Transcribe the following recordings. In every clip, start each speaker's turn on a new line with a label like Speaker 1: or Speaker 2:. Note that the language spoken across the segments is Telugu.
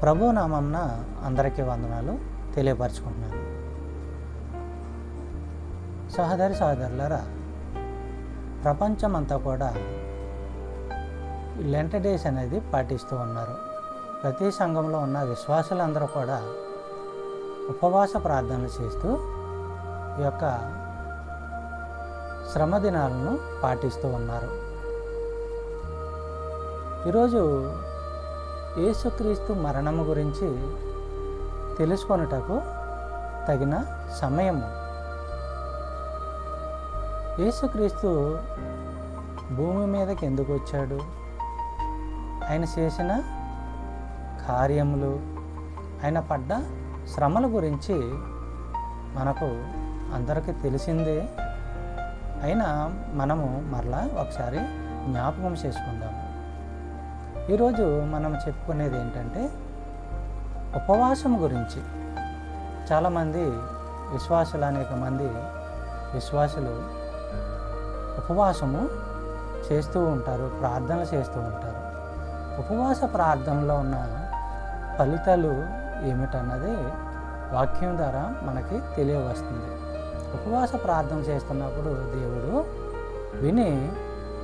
Speaker 1: ప్రభు నామంన అందరికీ వందనాలు తెలియపరచుకుంటున్నాను. సహోదరులారా, ప్రపంచమంతా కూడా లెంట్ డేస్ అనేది పాటిస్తూ ఉన్నారు. ప్రతి సంఘంలో ఉన్న విశ్వాసులందరూ కూడా ఉపవాస ప్రార్థనలు చేస్తూ ఈ యొక్క శ్రమ దినాలను పాటిస్తూ ఉన్నారు. ఈరోజు యేసుక్రీస్తు మరణము గురించి తెలుసుకొనుటకు తగిన సమయము. యేసుక్రీస్తు భూమి మీదకి ఎందుకు వచ్చాడు, ఆయన చేసిన కార్యములు, ఆయన పడ్డ శ్రమల గురించి మనకు అందరికీ తెలిసిందే. అయినా మనము మరలా ఒకసారి జ్ఞాపకం చేసుకుందాము. ఈరోజు మనం చెప్పుకునేది ఏంటంటే ఉపవాసం గురించి. చాలామంది విశ్వాసులు, అనేక మంది విశ్వాసులు ఉపవాసము చేస్తూ ఉంటారు, ప్రార్థనలు చేస్తూ ఉంటారు. ఉపవాస ప్రార్థనలో ఉన్న ఫలితాలు ఏమిటన్నది వాక్యం ద్వారా మనకి తెలియవస్తుంది. ఉపవాస ప్రార్థన చేస్తున్నప్పుడు దేవుడు విని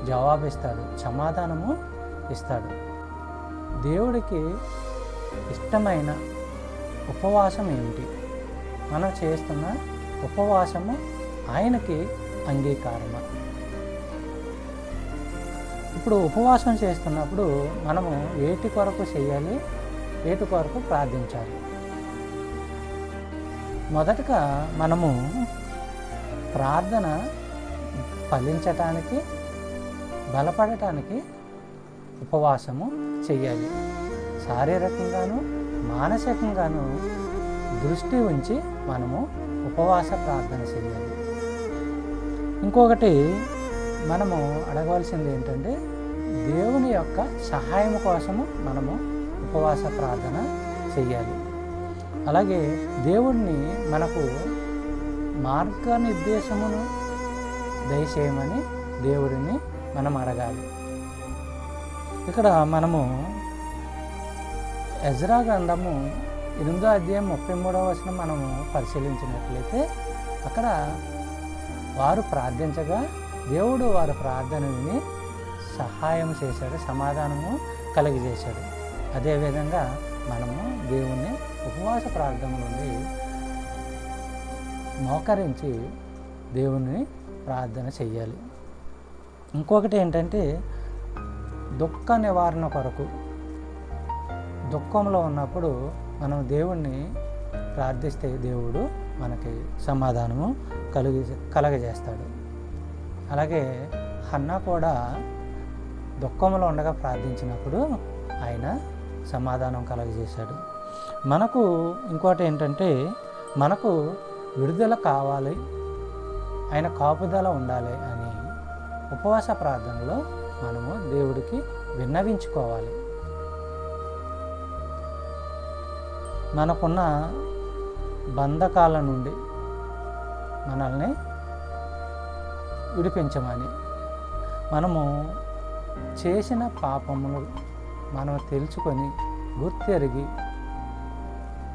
Speaker 1: జవాబిస్తాడు, సమాధానము ఇస్తాడు. దేవుడికి ఇష్టమైన ఉపవాసం ఏమిటి? మనం చేస్తున్న ఉపవాసము ఆయనకి అంగీకారమా? ఇప్పుడు ఉపవాసం చేస్తున్నప్పుడు మనము వేటి కొరకు చేయాలి, వేటి కొరకు ప్రార్థించాలి? మొదటగా మనము ప్రార్థన ఫలించటానికి, బలపడటానికి ఉపవాసము చెయ్యాలి. శారీరకంగాను మానసికంగాను దృష్టి ఉంచి మనము ఉపవాస ప్రార్థన చేయాలి. ఇంకొకటి మనము అడగవలసింది ఏంటంటే దేవుని యొక్క సహాయం కోసము మనము ఉపవాస ప్రార్థన చెయ్యాలి. అలాగే దేవుడిని మనకు మార్గనిర్దేశమును దయచేయమని దేవుడిని మనం అడగాలి. ఇక్కడ మనము ఎజ్రా గ్రంథము 8వ అధ్యాయం 33వ వచనం మనము పరిశీలించినట్లయితే అక్కడ వారు ప్రార్థించగా దేవుడు వారి ప్రార్థన విని సహాయం చేశాడు, సమాధానము కలిగజేశాడు. అదేవిధంగా మనము దేవుణ్ణి ఉపవాస ప్రార్థన నుండి మోకరించి దేవుణ్ణి ప్రార్థన చెయ్యాలి. ఇంకొకటి ఏంటంటే దుఃఖ నివారణ కొరకు. దుఃఖంలో ఉన్నప్పుడు మనం దేవుణ్ణి ప్రార్థిస్తే దేవుడు మనకి సమాధానము కలగజేస్తాడు. అలాగే హన్నా కూడా దుఃఖంలో ఉండగా ప్రార్థించినప్పుడు ఆయన సమాధానం కలగజేశాడు. మనకు ఇంకోటి ఏంటంటే మనకు విడుదల కావాలి, ఆయన కాపుదల ఉండాలి అని ఉపవాస ప్రార్థనలో మనము దేవుడికి విన్నవించుకోవాలి. మనకున్న బంధకాల నుండి మనల్ని విడిపించమని, మనము చేసిన పాపములు మనం తెలుసుకొని గుర్తెరిగి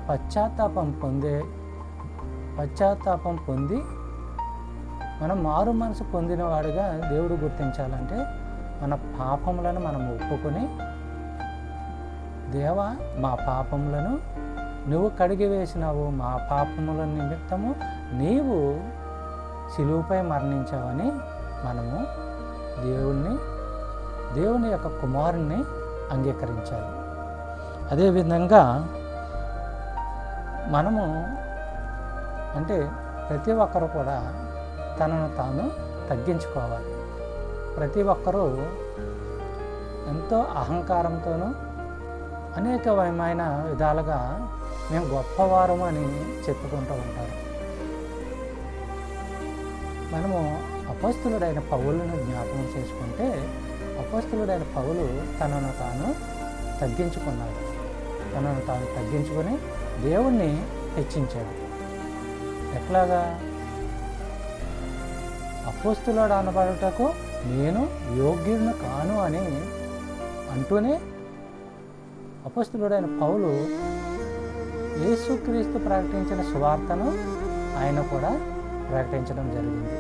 Speaker 1: పశ్చాత్తాపం పొంది మనం మారు మనసు పొందిన వాడిగా దేవుడు గుర్తించాలంటే మన పాపములను మనం ఒప్పుకొని, దేవా మా పాపములను నువ్వు కడిగి వేసినావు, మా పాపముల నిమిత్తము నీవు శిలువపై మరణించావని మనము దేవుని యొక్క కుమారుణ్ణి అంగీకరించాలి. అదేవిధంగా మనము అంటే ప్రతి ఒక్కరు కూడా తనను తాను తగ్గించుకోవాలి. ప్రతి ఒక్కరూ ఎంతో అహంకారంతోనూ అనేకమైన విధాలుగా మేము గొప్పవారము అని చెప్పుకుంటూ ఉంటారు. మనము అపొస్తలుడైన పౌలును జ్ఞాపకం చేసుకుంటే, అపొస్తలుడైన పౌలు తనను తాను తగ్గించుకున్నాడు. తనను తాను తగ్గించుకొని దేవుణ్ణి హెచ్చించాడు. ఎట్లాగా? అపొస్తలుడు అనబడుటకు నేను యోగ్యుడిని కాను అని అంటూనే అపొస్తలుడైన పౌలు యేసుక్రీస్తు ప్రకటించిన సువార్తను ఆయన కూడా ప్రకటించడం జరిగింది.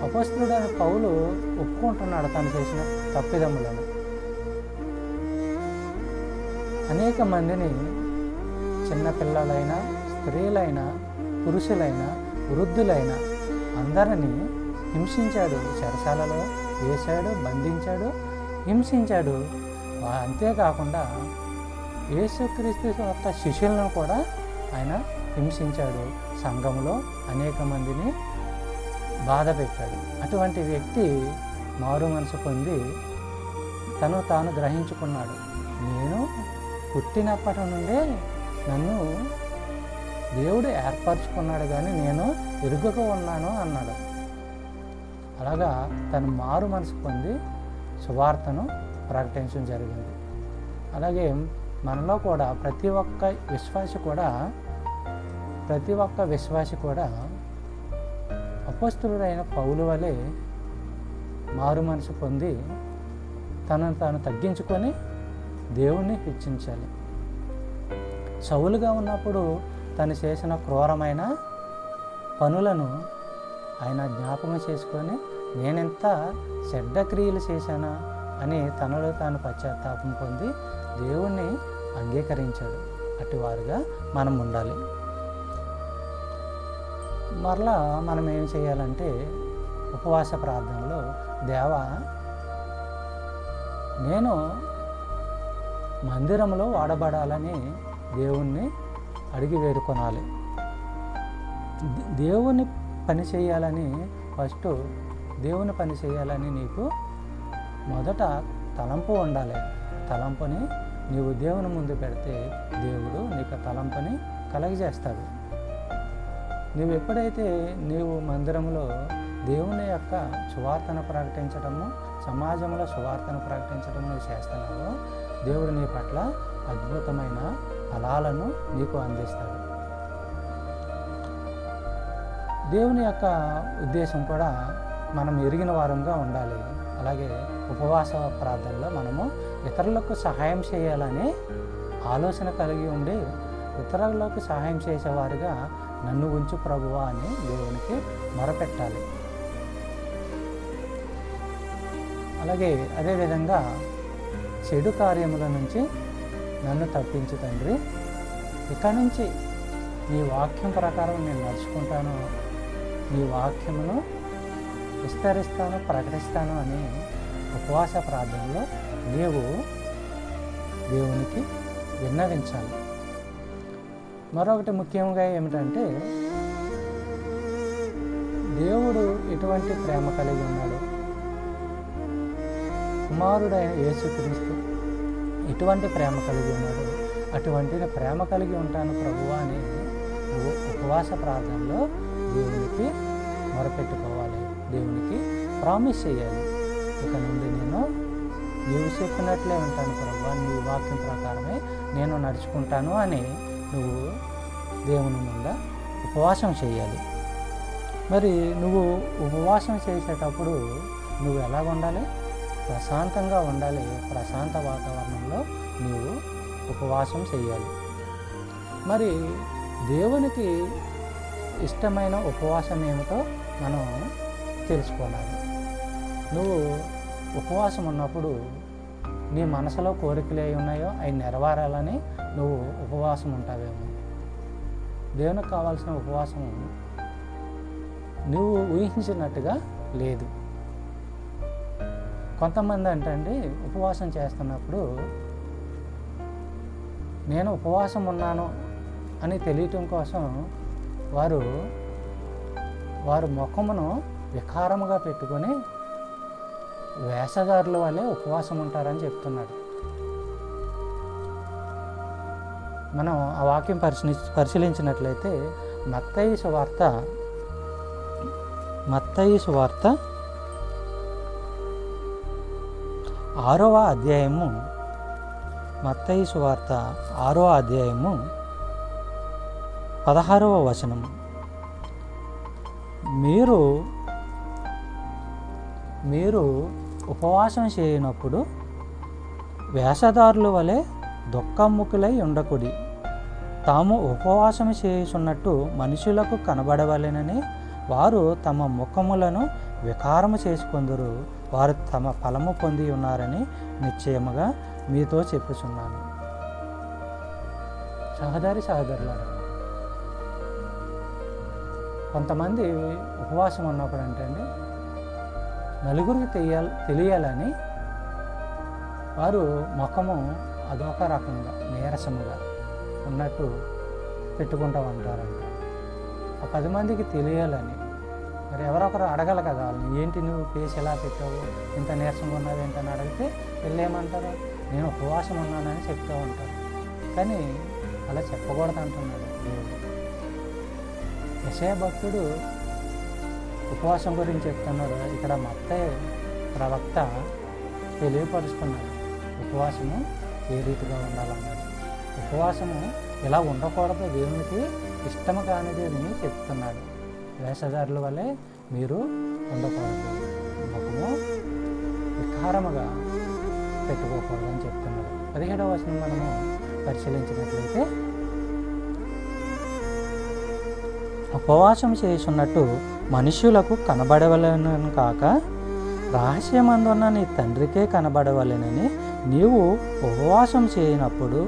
Speaker 1: అపొస్తలుడైన పౌలు ఒప్పుకుంటున్నాడు తను చేసిన తప్పిదములను. అనేక మందిని, చిన్నపిల్లలైనా, స్త్రీలైనా, పురుషులైనా, వృద్ధులైన అందరినీ హింసించాడు. చెరసాలలో వేశాడు, బంధించాడు, హింసించాడు. అంతేకాకుండా యేసుక్రీస్తు యొక్క శిష్యులను కూడా ఆయన హింసించాడు. సంఘంలో అనేక మందిని బాధ పెట్టాడు. అటువంటి వ్యక్తి మారు మనసు పొంది తను తాను గ్రహించుకున్నాడు. నేను పుట్టినప్పటి నుండే నన్ను దేవుడు ఏర్పరచుకున్నాడు, కానీ నేను ఎరుగగా ఉన్నాను అన్నాడు. అలాగా తను మారు మనసు పొంది సువార్తను ప్రకటించడం జరిగింది. అలాగే మనలో కూడా ప్రతి ఒక్క విశ్వాసి కూడా అపొస్తలుడైన పౌలు వలె మారు మనసు పొంది తనను తాను తగ్గించుకొని దేవుణ్ణి హెచ్చించాలి. సౌలుగా ఉన్నప్పుడు తను చేసిన క్రూరమైన పనులను ఆయన జ్ఞాపకం చేసుకొని నేనెంత చెడ్డ క్రియలు చేశానా అని తనలో తాను పశ్చాత్తాపం పొంది దేవుణ్ణి అంగీకరించాడు. అటువారుగా మనం ఉండాలి. మరలా మనం ఏం చేయాలంటే ఉపవాస ప్రార్థనలో, దేవా నేను మందిరంలో వాడబడాలని దేవుణ్ణి అడిగి వేడుకొనాలి. దేవుని పని చేయాలని దేవుని పని చేయాలని నీకు మొదట తలంపు ఉండాలి. తలంపుని నీవు దేవుని ముందు పెడితే దేవుడు నీకు తలంపుని కలగజేస్తాడు. నువ్వు ఎప్పుడైతే నీవు మందిరంలో దేవుని యొక్క సువార్తను ప్రకటించడము, సమాజంలో సువార్తను ప్రకటించడం నువ్వు చేస్తున్నావో దేవుడు నీ పట్ల అద్భుతమైన ఫలాలను నీకు అందిస్తాడు. దేవుని యొక్క ఉద్దేశం కూడా మనం ఎరిగిన వారంగా ఉండాలి. అలాగే ఉపవాస ప్రార్థనలో మనము ఇతరులకు సహాయం చేయాలని ఆలోచన కలిగి ఉండి ఇతరులకు సహాయం చేసేవారుగా నన్ను ఉంచు ప్రభువా అని దేవునికి మొరపెట్టాలి. అలాగే అదేవిధంగా చెడు కార్యముల నుంచి నన్ను తప్పించు తండ్రి, ఇక నుంచి నీ వాక్యం ప్రకారం నేను నడుచుకుంటాను, నీ వాక్యమును విస్తరిస్తాను, ప్రకటిస్తాను అని ఉపవాస ప్రార్థనలో నీవు దేవునికి విన్నవించాలి. మరొకటి ముఖ్యంగా ఏమిటంటే దేవుడు ఎటువంటి ప్రేమ కలిగి ఉన్నాడు, కుమారుడైన యేసుక్రీస్తు ఎటువంటి ప్రేమ కలిగి ఉన్నాడు, అటువంటి ప్రేమ కలిగి ఉంటాను ప్రభువా అని నువ్వు ఉపవాస ప్రార్థనలో దేవునికి మొరపెట్టుకోవాలి. దేవునికి ప్రామిస్ చేయాలి. ఇక నుండి నేను నీవు చెప్పినట్లే ఉంటాను ప్రభువా, నీ వాక్యం ప్రకారమే నేను నడుచుకుంటాను అని నువ్వు దేవుని ముందు ఉపవాసం చేయాలి. మరి నువ్వు ఉపవాసం చేసేటప్పుడు నువ్వు ఎలా ఉండాలి? ప్రశాంతంగా ఉండాలి. ప్రశాంత వాతావరణంలో నీవు ఉపవాసం చేయాలి. మరి దేవునికి ఇష్టమైన ఉపవాసం ఏమిటో మనం తెలుసుకోవాలి. నువ్వు ఉపవాసం ఉన్నప్పుడు నీ మనసులో కోరికలు ఏ ఉన్నాయో అవి నెరవేరాలని నువ్వు ఉపవాసం ఉంటావేమో. దేవునికి కావాల్సిన ఉపవాసం నువ్వు ఊహించినట్టుగా లేదు. కొంతమంది అంటే ఉపవాసం చేస్తున్నప్పుడు నేను ఉపవాసం ఉన్నాను అని తెలియటం కోసం వారు ముఖమును వికారముగా పెట్టుకొని వేషధారుల వల్లే ఉపవాసం ఉంటారని చెప్తున్నాడు. మనం ఆ వాక్యం పరిశీలించినట్లయితే మత్తయి సువార్త 6వ అధ్యాయము, మత్తయి సువార్త 6వ అధ్యాయము 16వ వచనము. మీరు ఉపవాసం చేయనప్పుడు వేషధారుల వలె దుఃఖముఖులై ఉండకుడి. తాము ఉపవాసము చేయుచున్నట్టు మనుషులకు కనబడవలెనని వారు తమ ముఖములను వికారము చేసుకొందురు. వారు తమ ఫలము పొంది ఉన్నారని నిశ్చయముగా మీతో చెప్పుచున్నాను. సహోదరులారా, కొంతమంది ఉపవాసం ఉన్నప్పుడు అంటే నలుగురికి తెలియాలని వారు ముఖము అదొక రకంగా నీరసముగా ఉన్నట్టు పెట్టుకుంటూ ఉంటారంట. ఆ 10 మందికి తెలియాలని. మరి ఎవరొకరు అడగాలి కదా వాళ్ళని, ఏంటి నువ్వు ఫేస్ ఎలా పెట్టావు, ఇంత నీరసంగా ఉన్నది ఏంటని అడిగితే వెళ్ళేమంటారు, నేను ఉపవాసం ఉన్నానని చెప్తూ ఉంటారు. కానీ అలా చెప్పకూడదు అంటున్నాడు దేవుడు. యెషయా భక్తుడు ఉపవాసం గురించి చెప్తున్నాడు. ఇక్కడ మత్తయి ప్రవక్త తెలియపరుస్తున్నాడు ఉపవాసము ఏ రీతిగా ఉండాలన్నాడు. ఉపవాసము ఇలా ఉండకూడదు, దేవునికి ఇష్టము కానిది అని చెప్తున్నాడు. వేషధారుల వల్లే మీరు ఉండకూడదు, ముఖము వికారముగా పెట్టుకోకూడదు అని చెప్తున్నాడు. 17వ వచనం మనము పరిశీలించినట్లయితే, ఉపవాసం చేస్తున్నట్టు మనుష్యులకు కనబడవలెనని కాక రహస్యమందున్న నీ తండ్రికే కనబడవలెనని నీవు ఉపవాసం చేయనప్పుడు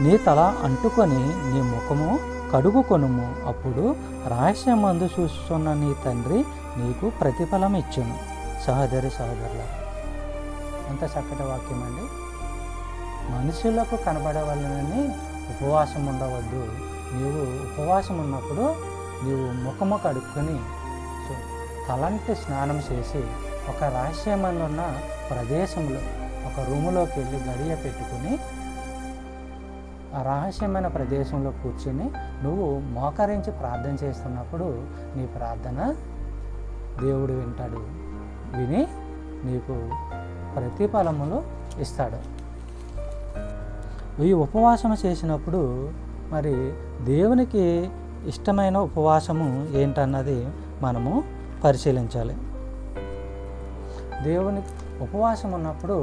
Speaker 1: నీ తల అంటుకొని నీ ముఖము కడుగుకొనుము. అప్పుడు రహస్యమందు చూస్తున్న నీ తండ్రి నీకు ప్రతిఫలం ఇచ్చును. సహోదరుల, అంత చక్కటి వాక్యం అండి. మనుషులకు కనబడవలనని ఉపవాసం ఉండవద్దు. నీవు ఉపవాసం ఉన్నప్పుడు నీవు ముఖము కడుక్కొని తలంటి స్నానం చేసి ఒక రహస్యమైన ప్రదేశంలో ఒక రూములోకి వెళ్ళి గడియ పెట్టుకుని ఆ రహస్యమైన ప్రదేశంలో కూర్చొని నువ్వు మోకరించి ప్రార్థన చేస్తున్నప్పుడు నీ ప్రార్థన దేవుడు వింటాడు, విని నీకు ప్రతిఫలములు ఇస్తాడు. ఈ ఉపవాసం చేసినప్పుడు మరి దేవునికి ఇష్టమైన ఉపవాసము ఏంటన్నది మనము పరిశీలించాలి. దేవునికి ఉపవాసం ఉన్నప్పుడు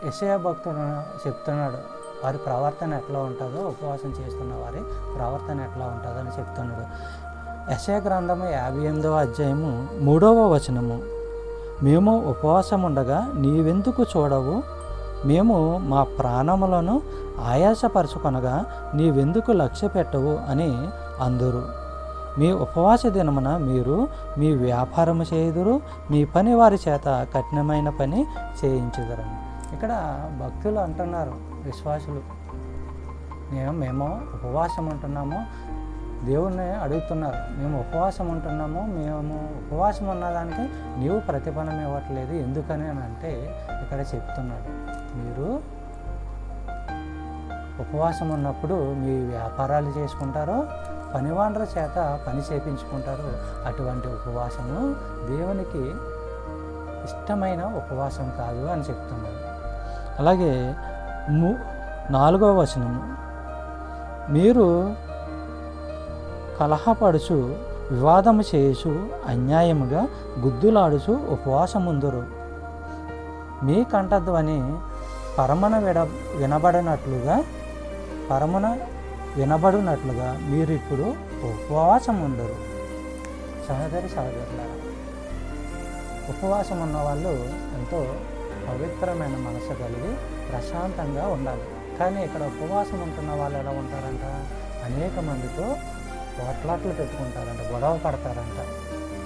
Speaker 1: యెషయా భక్తుడు చెప్తున్నాడు, వారి ప్రవర్తన ఎట్లా ఉంటుందో, ఉపవాసం చేస్తున్న వారి ప్రవర్తన ఎట్లా ఉంటుందో అని చెప్తున్నాడు. యెషయా గ్రంథము 58వ అధ్యాయము 3వ వచనము, మేము ఉపవాసం ఉండగా నీవెందుకు చూడవు, మేము మా ప్రాణములను ఆయాసపరచుకొనగా నీవెందుకు లక్ష్య పెట్టవు అని అందురు. మీ ఉపవాస దినమున మీరు మీ వ్యాపారము చేయుదురు, మీ పని వారి చేత కఠినమైన పని చేయించుదురని. ఇక్కడ భక్తులు అంటున్నారు, విశ్వాసులు, మేము ఉపవాసం ఉంటున్నాము, దేవుణ్ణి అడుగుతున్నారు, మేము ఉపవాసం ఉంటున్నాము, మేము ఉపవాసం ఉన్నదానికి నీవు ప్రతిఫలం ఇవ్వట్లేదు ఎందుకని అని అంటే ఇక్కడ చెప్తున్నాడు, మీరు ఉపవాసం ఉన్నప్పుడు మీ వ్యాపారాలు చేసుకుంటారు, పనివాండ్ర చేత పని చేయించుకుంటారు. అటువంటి ఉపవాసము దేవునికి ఇష్టమైన ఉపవాసం కాదు అని చెప్తున్నాడు. అలాగే 4వ వచనము, మీరు కలహపడుచు వివాదము చేయుచు అన్యాయముగా గుద్దులాడుచు ఉపవాసముందురు. మీ కంఠధ్వని పరమున వినబడినట్లుగా మీరు ఇప్పుడు ఉపవాసం ఉండరు. సహోదరులారా, ఉపవాసం ఉన్న వాళ్ళు ఎంతో పవిత్రమైన మనసు కలిగి ప్రశాంతంగా ఉండాలి. కానీ ఇక్కడ ఉపవాసం ఉంటున్న వాళ్ళు ఎలా ఉంటారంట, అనేక మందితో పోట్లాట్లు పెట్టుకుంటారంట, గొడవ పడతారంట.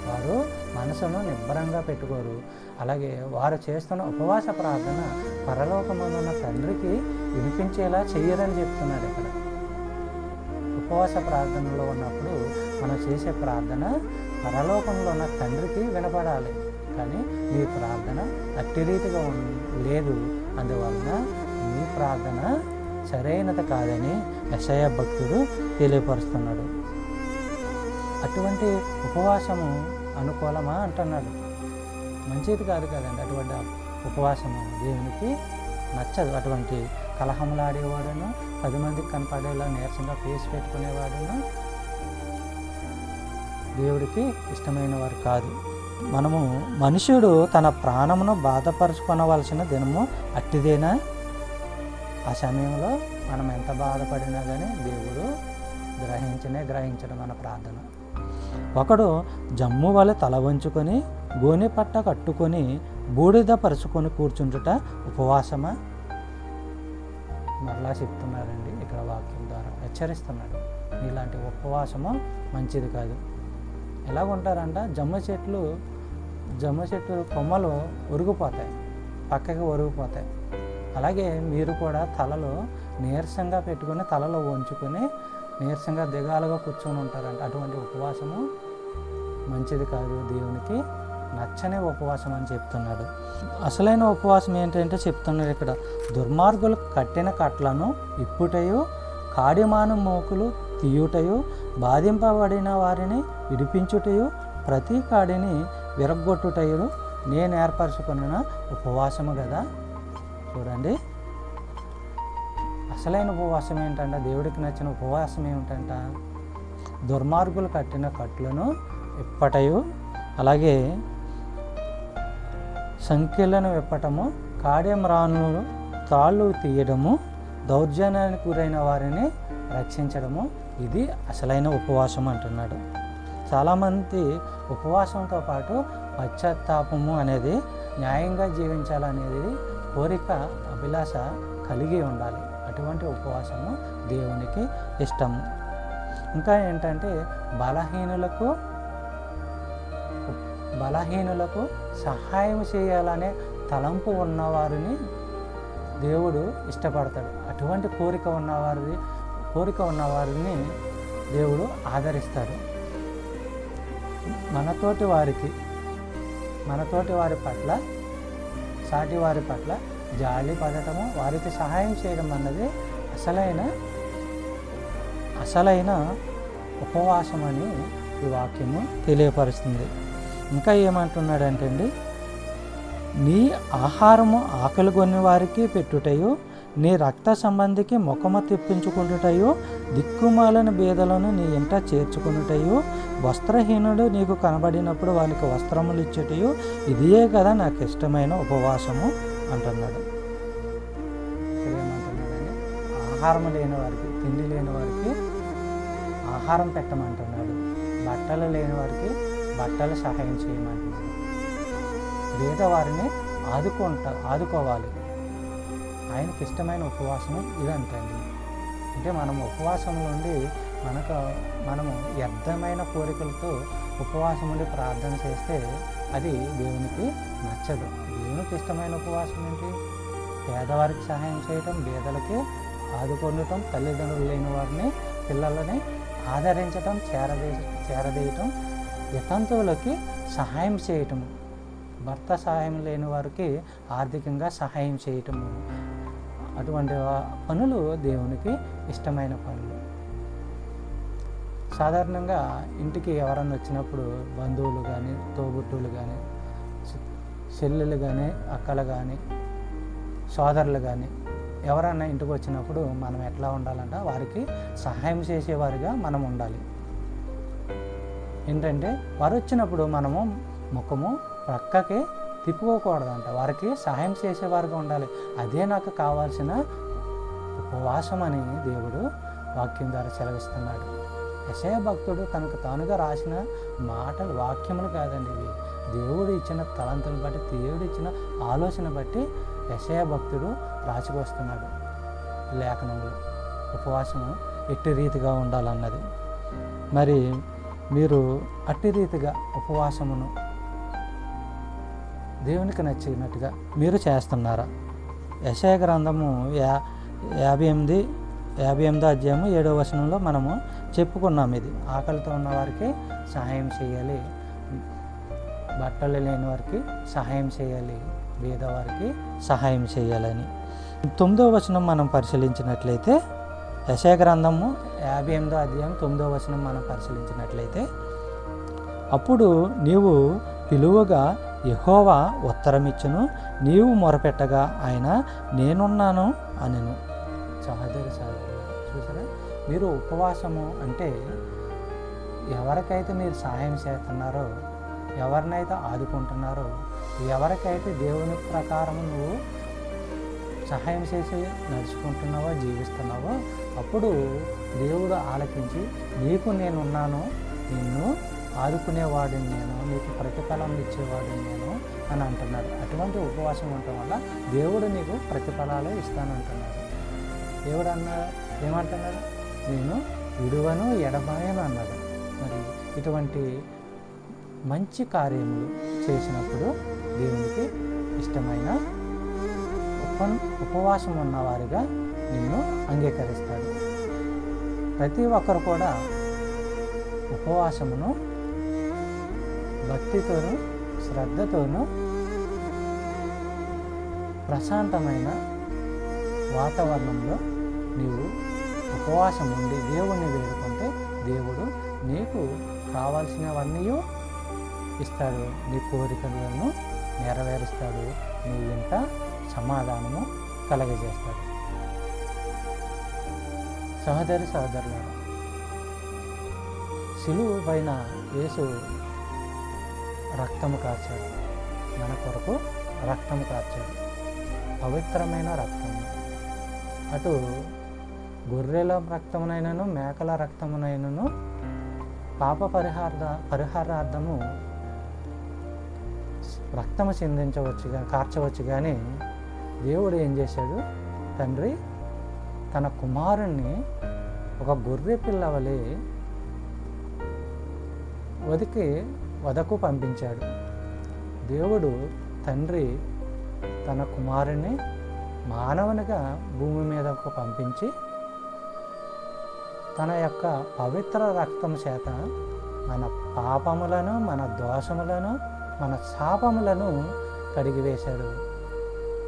Speaker 1: వారు మనసును నిబ్బరంగా పెట్టుకోరు. అలాగే వారు చేస్తున్న ఉపవాస ప్రార్థన పరలోకమందున్న తండ్రికి వినిపించేలా చెయ్యరని చెప్తున్నాడు ఇక్కడ. ఉపవాస ప్రార్థనలో ఉన్నప్పుడు మనం చేసే ప్రార్థన పరలోకంలో ఉన్న తండ్రికి వినపడాలి. కానీ మీ ప్రార్థన అట్టి రీతిగా లేదు, అందువలన మీ ప్రార్థన సరైనది కాదని యెషయా భక్తుడు తెలియపరుస్తున్నాడు. అటువంటి ఉపవాసము అనుకూలమా అంటున్నాడు. మంచిది కాదు కదండి అటువంటి ఉపవాసము, దేవునికి నచ్చదు. అటువంటి కలహములాడేవాడును, 10 మందికి కనపడేలా నీరసంగా ఫేస్ పెట్టుకునేవాడును దేవుడికి ఇష్టమైన వారు కాదు. మనము మనుష్యుడు తన ప్రాణమును బాధపరుచుకొనవలసిన దినము అట్టిదేనా? ఆ సమయంలో మనం ఎంత బాధపడినా కానీ దేవుడు గ్రహించడం మన ప్రార్థన. ఒకడు జమ్ము వలె తల వంచుకొని గోనె పట్ట కట్టుకొని బూడిద పరుచుకొని కూర్చుంటుట ఉపవాసమా? మరలా చెప్తున్నారండి ఇక్కడ వాక్యం ద్వారా హెచ్చరిస్తున్నాడు. ఇలాంటి ఉపవాసము మంచిది కాదు. ఎలాగుంటారంట, జమ్మ చెట్టు కొమ్మలు ఒరిగిపోతాయి, పక్కకి ఒరిగిపోతాయి. అలాగే మీరు కూడా తలలో నీరసంగా పెట్టుకొని తలలో వంచుకొని నీరసంగా దిగాలుగా కూర్చొని ఉంటారంట. అటువంటి ఉపవాసము మంచిది కాదు, దేవునికి నచ్చని ఉపవాసం అని చెప్తున్నాడు. అసలైన ఉపవాసం ఏంటంటే చెప్తున్నాడు ఇక్కడ, దుర్మార్గులు కట్టిన కట్లను ఇప్పుటయు కాడిమాను మోకులు తీయుటయు బాధింపబడిన వారిని విడిపించుటయు ప్రతి కాడిని విరగొట్టుటయు నేను ఏర్పరచుకున్న ఉపవాసము కదా. చూడండి, అసలైన ఉపవాసం ఏంటంట, దేవుడికి నచ్చిన ఉపవాసం ఏమిటంట, దుర్మార్గులు కట్టిన కట్లను ఇప్పటయు, అలాగే సంఖ్యలను విప్పటము, కాడెమ్రాను తాళ్ళు తీయడము, దౌర్జన్యానికి గురైన వారిని రక్షించడము, ఇది అసలైన ఉపవాసం అంటున్నాడు. చాలామంది ఉపవాసంతో పాటు పశ్చాత్తాపము అనేది, న్యాయంగా జీవించాలనేది కోరిక, అభిలాష కలిగి ఉండాలి. అటువంటి ఉపవాసము దేవునికి ఇష్టము. ఇంకా ఏంటంటే బలహీనులకు సహాయం చేయాలనే తలంపు ఉన్నవారిని దేవుడు ఇష్టపడతాడు. అటువంటి కోరిక ఉన్నవారిని దేవుడు ఆదరిస్తాడు. మనతోటి వారి పట్ల, సాటి వారి పట్ల జాలి పడటము, వారికి సహాయం చేయడం అన్నది అసలైన ఉపవాసం అని ఈ వాక్యము తెలియపరుస్తుంది. ఇంకా ఏమంటున్నాడంటే అండి, నీ ఆహారము ఆకలి కొన్ని వారికి పెట్టుటయో, నీ రక్త సంబంధికి ముఖము తెప్పించుకుంటుటయో, దిక్కుమాలని బీదలను నీ ఇంట చేర్చుకున్నటయో, వస్త్రహీనుడు నీకు కనబడినప్పుడు వాళ్ళకి వస్త్రములు ఇచ్చుటయో, ఇదియే కదా నాకు ఇష్టమైన ఉపవాసము అంటున్నాడు. ఏమంటున్నాడండి, ఆహారం లేని వారికి, తిండి లేని వారికి ఆహారం పెట్టమంటున్నాడు, బట్టలు లేని వారికి బట్టలు సహాయం చేయమంటున్నాడు, పేదవారిని ఆదుకోవాలి. ఆయనకి ఇష్టమైన ఉపవాసం ఇదంటండి. అంటే మనం ఉపవాసం నుండి మనము వ్యర్థమైన కోరికలతో ఉపవాసం నుండి ప్రార్థన చేస్తే అది దేవునికి నచ్చదు. దేవునికి ఇష్టమైన ఉపవాసం ఏంటి? పేదవారికి సహాయం చేయటం, పేదలకి ఆదుకొనటం, తల్లిదండ్రులు లేని వారిని, పిల్లలని ఆదరించటం, చేరదీయటం, వితంతువులకి సహాయం చేయటము, భర్త సహాయం లేని వారికి ఆర్థికంగా సహాయం చేయటము, అటువంటి పనులు దేవునికి ఇష్టమైన పనులు. సాధారణంగా ఇంటికి ఎవరన్నా వచ్చినప్పుడు బంధువులు కానీ, తోబుట్టువులు కానీ, చెల్లెలు కానీ, అక్కలు కానీ, సోదరులు కానీ ఎవరన్నా ఇంటికి వచ్చినప్పుడు మనం ఎట్లా ఉండాలంటే వారికి సహాయం చేసేవారిగా మనం ఉండాలి. ఏంటంటే వారు వచ్చినప్పుడు మనము ముఖము ప్రక్కకి తిప్పుకోకూడదంట, వారికి సహాయం చేసేవారుగా ఉండాలి. అదే నాకు కావాల్సిన ఉపవాసం అని దేవుడు వాక్యం ద్వారా సెలవిస్తున్నాడు. యెషయా భక్తుడు తనకు తానుగా రాసిన మాటలు, వాక్యములు కాదండి ఇవి, దేవుడు ఇచ్చిన తలంతులను బట్టి, దేవుడు ఇచ్చిన ఆలోచన బట్టి యెషయా భక్తుడు రాసుకొస్తున్నాడు లేఖనంలో. ఉపవాసము ఎట్టి రీతిగా ఉండాలన్నది. మరి మీరు అట్టి రీతిగా ఉపవాసమును దేవునికి నచ్చినట్టుగా మీరు చేస్తున్నారా? యెషయా గ్రంథము 58వ అధ్యాయము 7వ వచనంలో మనము చెప్పుకున్నాం. ఇది ఆకలితో ఉన్న వారికి సహాయం చేయాలి, బట్టలు లేని వారికి సహాయం చేయాలి, పేదవారికి సహాయం చేయాలని. 9వ వచనం మనం పరిశీలించినట్లయితే, యెషయా గ్రంథము 58వ అధ్యాయం 9వ వచనం మనం పరిశీలించినట్లయితే, అప్పుడు నీవు పిలువగా యెహోవా ఉత్తరమిచ్చును, నీవు మొరపెట్టగా ఆయన నేనున్నాను అనెను. సహోదరి చూసారా, మీరు ఉపవాసము అంటే ఎవరికైతే మీరు సహాయం చేస్తున్నారో, ఎవరినైతే ఆదుకుంటున్నారో, ఎవరికైతే దేవుని ప్రకారం నువ్వు సహాయం చేసి నడుచుకుంటున్నావో జీవిస్తున్నావో అప్పుడు దేవుడు ఆలకించి నీకు నేనున్నాను, నిన్ను ఆదుకునేవాడిని నేను, నీకు ప్రతిఫలం ఇచ్చేవాడిని నేను అని అంటున్నాడు. అటువంటి ఉపవాసం ఉండటం వల్ల దేవుడు నీకు ప్రతిఫలాలు ఇస్తానంటున్నాడు. దేవుడు ఏమంటున్నాడు? నేను విడువను ఎడబాయను అన్నాడు. మరి ఇటువంటి మంచి కార్యములు చేసినప్పుడు దేవునికి ఇష్టమైన ఉపవాసం ఉన్నవారిగా నిన్ను అంగీకరిస్తాడు. ప్రతి ఒక్కరు కూడా ఉపవాసమును భక్తితోనూ శ్రద్ధతోనూ ప్రశాంతమైన వాతావరణంలో నీవు ఉపవాసం ఉండి దేవుణ్ణి వేడుకుంటే దేవుడు నీకు కావాల్సినవన్నీ ఇస్తాడు, నీ కోరికలను నెరవేరుస్తాడు, నీ ఇంట సమాధానము కలగజేస్తాడు. సహోదరి సహోదరులారా, సిలువ పైన యేసు రక్తము కార్చాడు, మన కొరకు రక్తము కార్చాడు, పవిత్రమైన రక్తము. అటు గొర్రెల రక్తమునైనను మేకల రక్తమునైనను పాప పరిహారార్థము రక్తము చిందించవచ్చు కార్చవచ్చు. కానీ దేవుడు ఏం చేశాడు? తండ్రి తన కుమారుణ్ణి ఒక గొర్రె పిల్ల వలె వదకు పంపించాడు. దేవుడు తండ్రి తన కుమారుణ్ణి మానవునిగా భూమి మీదకు పంపించి తన యొక్క పవిత్ర రక్తం చేత మన పాపములను, మన దోషములను, మన శాపములను కడిగివేశాడు.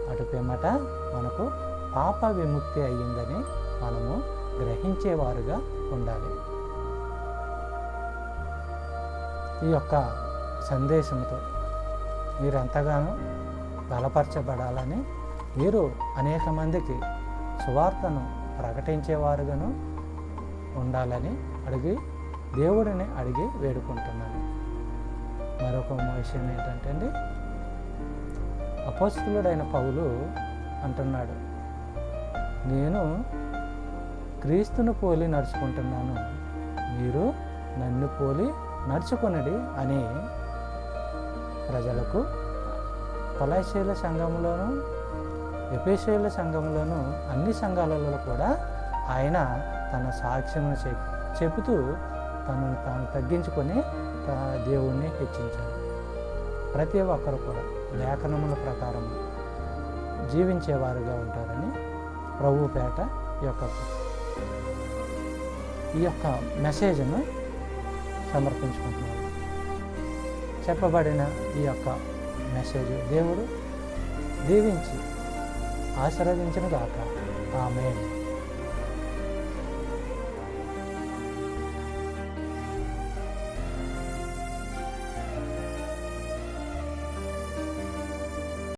Speaker 1: అటు పిమ్మట మనకు పాప విముక్తి అయ్యిందని మనము గ్రహించేవారుగా ఉండాలి. ఈ యొక్క సందేశంతో మీరు ఎంతగానో బలపరచబడాలని, మీరు అనేక మందికి సువార్తను ప్రకటించేవారుగాను ఉండాలని దేవుడిని అడిగి వేడుకుంటున్నాను. మరొక విషయం ఏంటంటే అండి, అపోస్తలుడైన పౌలు అంటున్నాడు, నేను క్రీస్తును పోలి నడుచుకుంటున్నాను, మీరు నన్ను పోలి నడుచుకొనడి అని ప్రజలకు కొలస్సీల సంఘంలోను, ఎఫెసీయుల సంఘంలోను, అన్ని సంఘాలలో కూడా ఆయన తన సాక్ష్యమును చెబుతూ తనను తాను తగ్గించుకొని దేవుణ్ణి హెచ్చించాడు. ప్రతి ఒక్కరు కూడా లేఖనముల ప్రకారం జీవించేవారుగా ఉంటారని ప్రభుపేట ఈ యొక్క మెసేజ్ను సమర్పించుకుంటున్నారు. చెప్పబడిన ఈ యొక్క మెసేజ్ దేవుడు దీవించి ఆశీర్వదించును గాక. ఆమేన్.